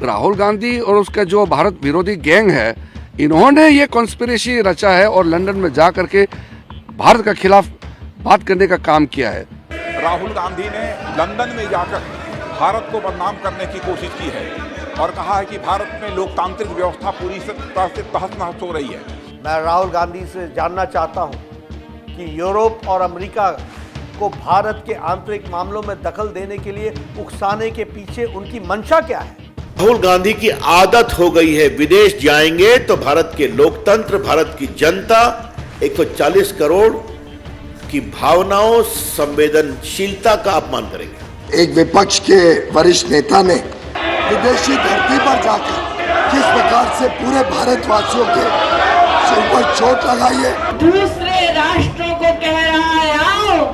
राहुल गांधी और उसका जो भारत विरोधी गैंग है, इन्होंने ये कॉन्स्पिरेसी रचा है और लंदन में जा करके भारत के खिलाफ बात करने का काम किया है। राहुल गांधी ने लंदन में जाकर भारत को बदनाम करने की कोशिश की है और कहा है कि भारत में लोकतांत्रिक व्यवस्था पूरी तरह से तहस-नहस हो रही है। मैं राहुल गांधी से जानना चाहता हूं कि यूरोप और अमेरिका को भारत के आंतरिक मामलों में दखल देने के लिए उकसाने के पीछे उनकी मंशा क्या है। राहुल गांधी की आदत हो गई है, विदेश जाएंगे तो भारत के लोकतंत्र, भारत की जनता, 140 करोड़ की भावनाओं, संवेदनशीलता का अपमान करेंगे। एक विपक्ष के वरिष्ठ नेता ने विदेशी धरती पर जाकर किस प्रकार से पूरे भारतवासियों के सिर पर चोट लगाई है। दूसरे राष्ट्रों को कह रहा है, आओ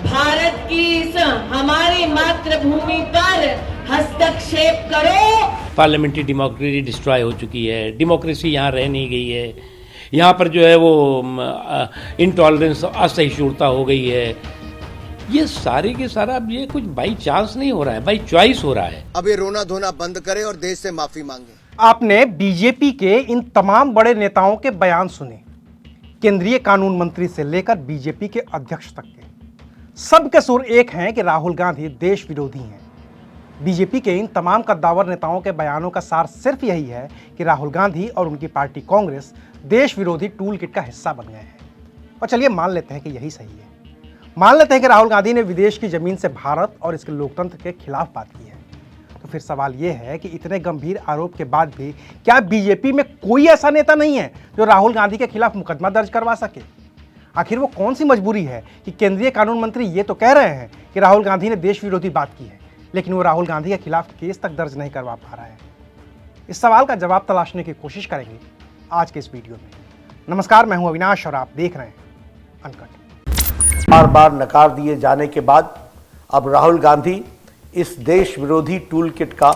भारत की इस हमारी मातृभूमि पर हस्तक्षेप करो। पार्लियामेंट्री डेमोक्रेसी डिस्ट्रॉय हो चुकी है, डेमोक्रेसी यहाँ रह नहीं गई है, यहाँ पर जो है वो इंटॉलरेंस, असहिष्णुता हो गई है। ये सारे के सारा अब ये कुछ बाई चांस नहीं हो रहा है, बाई चॉइस हो रहा है। अब ये रोना धोना बंद करे और देश से माफी मांगे। आपने बीजेपी के इन तमाम बड़े नेताओं के बयान सुने, केंद्रीय कानून मंत्री से लेकर बीजेपी के अध्यक्ष तक के। सबके सुर एक हैं कि राहुल गांधी देश विरोधी हैं। बीजेपी के इन तमाम कद्दावर नेताओं के बयानों का सार सिर्फ यही है कि राहुल गांधी और उनकी पार्टी कांग्रेस देश विरोधी टूल किट का हिस्सा बन गए हैं। और चलिए मान लेते हैं कि यही सही है। मान लेते हैं कि राहुल गांधी ने विदेश की जमीन से भारत और इसके लोकतंत्र के खिलाफ बात की है। तो फिर सवाल यह है कि इतने गंभीर आरोप के बाद भी क्या बीजेपी में कोई ऐसा नेता नहीं है जो राहुल गांधी के खिलाफ मुकदमा दर्ज करवा सके? आखिर वो कौन सी मजबूरी है कि केंद्रीय कानून मंत्री ये तो कह रहे हैं कि राहुल गांधी ने देश विरोधी बात की है, लेकिन वो राहुल गांधी के खिलाफ केस तक दर्ज नहीं करवा पा रहा है। इस सवाल का जवाब तलाशने की कोशिश करेंगे आज के इस वीडियो में। नमस्कार, मैं हूं अविनाश और आप देख रहे हैं अनकट। बार बार नकार दिए जाने के बाद अब राहुल गांधी इस देश विरोधी टूल किट का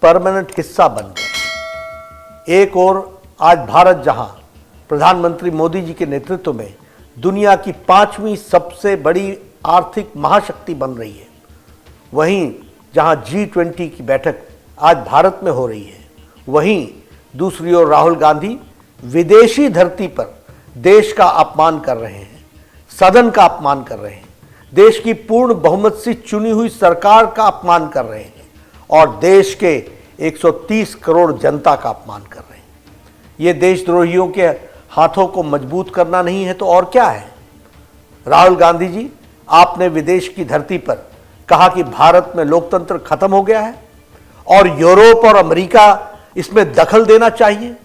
परमानेंट हिस्सा बन गए। एक और आज भारत जहां प्रधानमंत्री मोदी जी के नेतृत्व में दुनिया की 5वीं सबसे बड़ी आर्थिक महाशक्ति बन रही है, वहीं जहां G20 की बैठक आज भारत में हो रही है, वहीं दूसरी ओर राहुल गांधी विदेशी धरती पर देश का अपमान कर रहे हैं, सदन का अपमान कर रहे हैं, देश की पूर्ण बहुमत से चुनी हुई सरकार का अपमान कर रहे हैं और देश के 130 करोड़ जनता का अपमान कर रहे हैं। ये देशद्रोहियों के हाथों को मजबूत करना नहीं है तो और क्या है? राहुल गांधी जी, आपने विदेश की धरती पर कहा कि भारत में लोकतंत्र खत्म हो गया है और यूरोप और अमेरिका इसमें दखल देना चाहिए।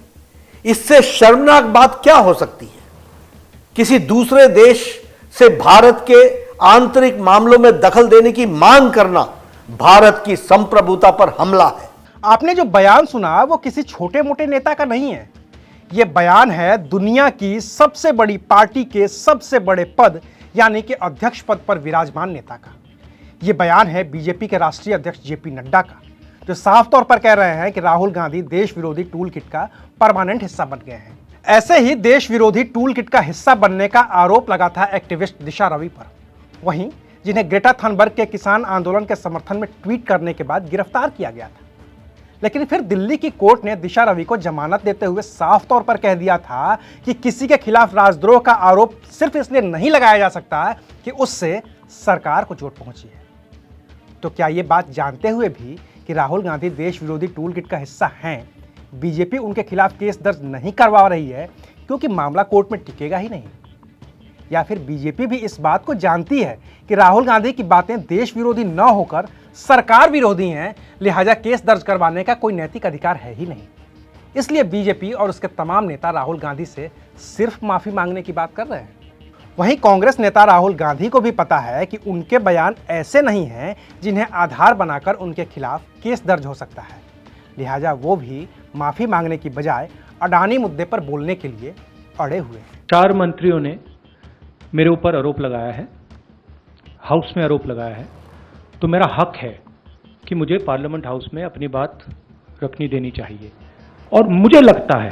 इससे शर्मनाक बात क्या हो सकती है? किसी दूसरे देश से भारत के आंतरिक मामलों में दखल देने की मांग करना भारत की संप्रभुता पर हमला है। आपने जो बयान सुना वो किसी छोटे मोटे नेता का नहीं है। यह बयान है दुनिया की सबसे बड़ी पार्टी के सबसे बड़े पद यानी कि अध्यक्ष पद पर विराजमान नेता का। यह बयान है बीजेपी के राष्ट्रीय अध्यक्ष जेपी नड्डा का, जो साफ तौर पर कह रहे हैं कि राहुल गांधी देश विरोधी टूल किट का परमानेंट हिस्सा बन गए हैं। ऐसे ही देश विरोधी टूल किट का हिस्सा बनने का आरोप लगा था एक्टिविस्ट दिशा रवि पर, वहीं जिन्हें ग्रेटा थनबर्ग के किसान आंदोलन के समर्थन में ट्वीट करने के बाद गिरफ्तार किया गया था। लेकिन फिर दिल्ली की कोर्ट ने दिशा रवि को जमानत देते हुए साफ तौर पर कह दिया था कि किसी के खिलाफ राजद्रोह का आरोप सिर्फ इसलिए नहीं लगाया जा सकता कि उससे सरकार को चोट पहुंची है। तो क्या ये बात जानते हुए भी कि राहुल गांधी देश विरोधी टूल किट का हिस्सा हैं, बीजेपी उनके खिलाफ केस दर्ज नहीं करवा रही है क्योंकि मामला कोर्ट में टिकेगा ही नहीं? या फिर बीजेपी भी इस बात को जानती है कि राहुल गांधी की बातें देश विरोधी न होकर सरकार विरोधी हैं, लिहाजा केस दर्ज करवाने का कोई नैतिक अधिकार है ही नहीं, इसलिए बीजेपी और उसके तमाम नेता राहुल गांधी से सिर्फ माफी मांगने की बात कर रहे हैं। वहीं कांग्रेस नेता राहुल गांधी को भी पता है कि उनके बयान ऐसे नहीं हैं जिन्हें आधार बनाकर उनके खिलाफ केस दर्ज हो सकता है, लिहाजा वो भी माफी मांगने की बजाय अडानी मुद्दे पर बोलने के लिए अड़े हुए हैं। 4 मंत्रियों ने मेरे ऊपर आरोप लगाया है, हाउस में आरोप लगाया है, तो मेरा हक है कि मुझे पार्लियामेंट हाउस में अपनी बात रखनी देनी चाहिए। और मुझे लगता है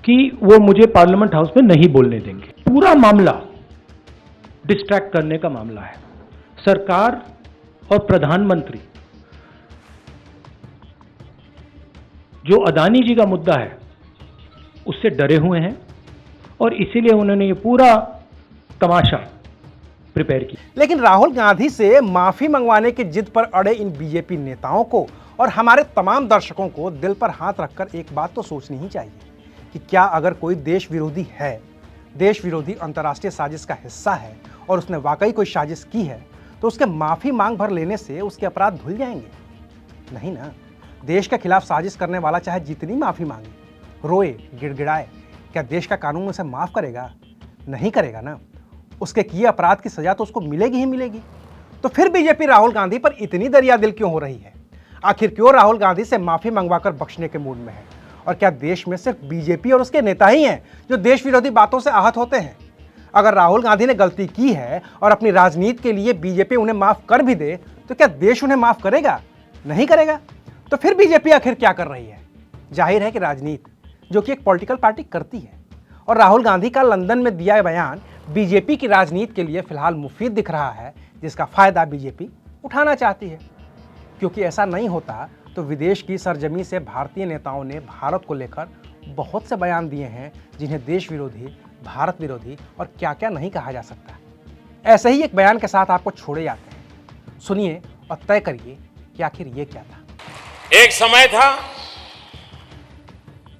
कि वो मुझे पार्लियामेंट हाउस में नहीं बोलने देंगे। पूरा मामला डिस्ट्रैक्ट करने का मामला है। सरकार और प्रधानमंत्री जो अदानी जी का मुद्दा है उससे डरे हुए हैं और इसीलिए उन्होंने ये पूरा तमाशा प्रिपेयर किया। लेकिन राहुल गांधी से माफी मंगवाने की जिद पर अड़े इन बीजेपी नेताओं को और हमारे तमाम दर्शकों को दिल पर हाथ रखकर एक बात तो सोचनी ही चाहिए कि क्या अगर कोई देश विरोधी है, देश विरोधी अंतर्राष्ट्रीय साजिश का हिस्सा है और उसने वाकई कोई साजिश की है, तो उसके माफी मांग भर लेने से उसके अपराध धुल जाएंगे? नहीं ना। देश के खिलाफ साजिश करने वाला चाहे जितनी माफी मांगे, रोए, गिड़गिड़ाए, क्या देश का कानून उसे माफ करेगा? नहीं करेगा ना। उसके किए अपराध की सजा तो उसको मिलेगी ही मिलेगी। तो फिर बीजेपी राहुल गांधी पर इतनी दरिया दिल क्यों हो रही है? आखिर क्यों राहुल गांधी से माफी मंगवाकर बख्शने के मूड में है? और क्या देश में सिर्फ बीजेपी और उसके नेता ही हैं जो देश विरोधी बातों से आहत होते हैं? अगर राहुल गांधी ने गलती की है और अपनी राजनीति के लिए बीजेपी उन्हें माफ कर भी दे, तो क्या देश उन्हें माफ करेगा? नहीं करेगा। तो फिर बीजेपी आखिर क्या कर रही है? जाहिर है कि राजनीति, जो कि एक पॉलिटिकल पार्टी करती है। और राहुल गांधी का लंदन में दिया बयान बीजेपी की राजनीति के लिए फिलहाल मुफीद दिख रहा है, जिसका फायदा बीजेपी उठाना चाहती है। क्योंकि ऐसा नहीं होता तो विदेश की सरजमी से भारतीय नेताओं ने भारत को लेकर बहुत से बयान दिए हैं, जिन्हें देश विरोधी, भारत विरोधी और क्या क्या नहीं कहा जा सकता। ऐसे ही एक बयान के साथ आपको छोड़े जाते हैं। सुनिए और तय करिए कि आखिर ये क्या था। एक समय था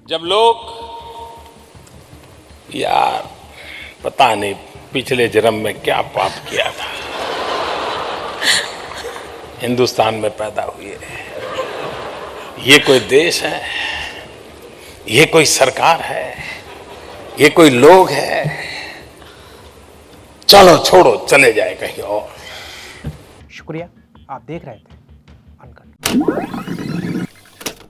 जब लोग, यार पता नहीं पिछले जन्म में क्या पाप किया था, हिंदुस्तान में पैदा हुए, ये कोई देश है, ये कोई सरकार है, ये कोई लोग है, चलो छोड़ो चले जाए कहीं और। शुक्रिया, आप देख रहे थे अनकट।